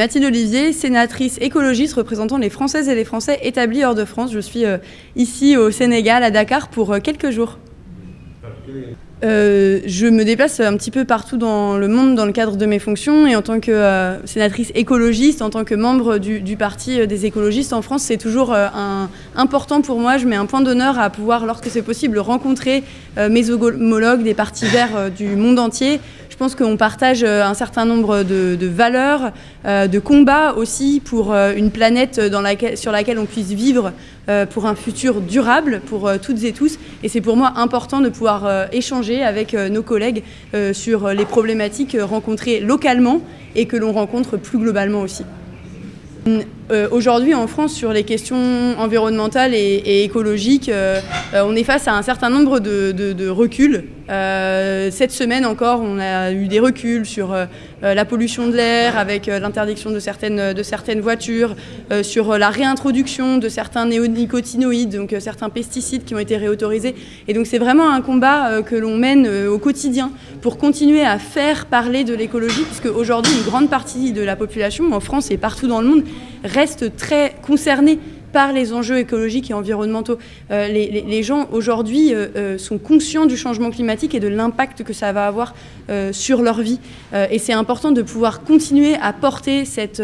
Mathilde Olivier, sénatrice écologiste représentant les Françaises et les Français établis hors de France. Je suis ici au Sénégal, à Dakar, pour quelques jours. Je me déplace un petit peu partout dans le monde dans le cadre de mes fonctions, et en tant que sénatrice écologiste, en tant que membre du parti des écologistes en France, c'est toujours important pour moi. Je mets un point d'honneur à pouvoir, lorsque c'est possible, rencontrer mes homologues des partis verts du monde entier. Je pense qu'on partage un certain nombre de valeurs, de combats aussi pour une planète sur laquelle on puisse vivre pour un futur durable pour toutes et tous. Et c'est pour moi important de pouvoir échanger avec nos collègues sur les problématiques rencontrées localement et que l'on rencontre plus globalement aussi. Aujourd'hui en France, sur les questions environnementales et écologiques, on est face à un certain nombre de reculs. Cette semaine encore, on a eu des reculs sur la pollution de l'air avec l'interdiction de certaines voitures, sur la réintroduction de certains néonicotinoïdes, donc certains pesticides qui ont été réautorisés. Et donc c'est vraiment un combat que l'on mène au quotidien pour continuer à faire parler de l'écologie, puisque aujourd'hui une grande partie de la population, en France et partout dans le monde, reste très concernée par les enjeux écologiques et environnementaux. Les gens aujourd'hui sont conscients du changement climatique et de l'impact que ça va avoir sur leur vie. Et c'est important de pouvoir continuer à porter cette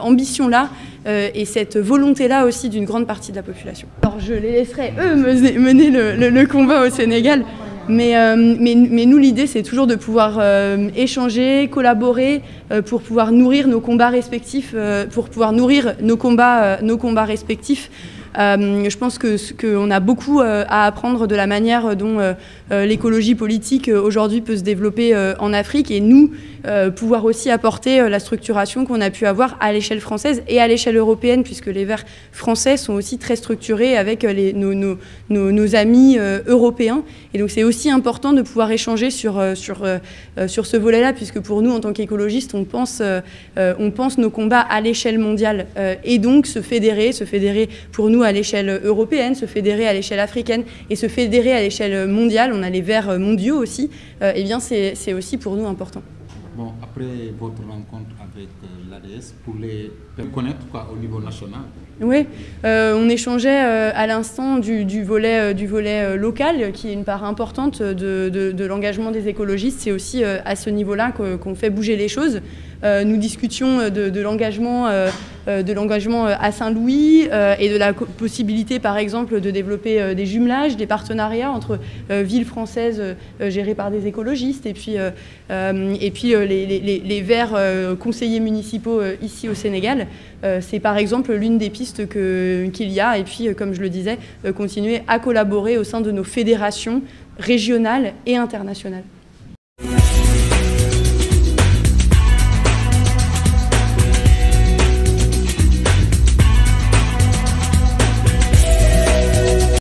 ambition-là et cette volonté-là aussi d'une grande partie de la population. Alors je les laisserai, eux, mener le combat au Sénégal. Mais nous, l'idée, c'est toujours de pouvoir échanger, collaborer pour pouvoir nourrir nos combats respectifs, pour pouvoir nourrir nos combats respectifs. Je pense qu'on a beaucoup à apprendre de la manière dont l'écologie politique aujourd'hui peut se développer en Afrique, et nous pouvoir aussi apporter la structuration qu'on a pu avoir à l'échelle française et à l'échelle européenne, puisque les Verts français sont aussi très structurés avec nos amis européens. Et donc c'est aussi important de pouvoir échanger sur ce volet-là, puisque pour nous, en tant qu'écologistes, on pense nos combats à l'échelle mondiale, et donc se fédérer pour nous à l'échelle européenne, se fédérer à l'échelle africaine et se fédérer à l'échelle mondiale. On a les Verts mondiaux aussi. Eh bien, c'est aussi pour nous important. Bon, après votre rencontre avec l'ADS, pour les connaître au niveau national. Oui, on échangeait à l'instant du volet local, qui est une part importante de l'engagement des écologistes. C'est aussi à ce niveau-là qu'on fait bouger les choses. Nous discutions de l'engagement à Saint-Louis et de la possibilité, par exemple, de développer des jumelages, des partenariats entre villes françaises gérées par des écologistes et puis les Verts conseillers municipaux ici au Sénégal. C'est par exemple l'une des pistes qu'il y a, et puis, comme je le disais, continuer à collaborer au sein de nos fédérations régionales et internationales.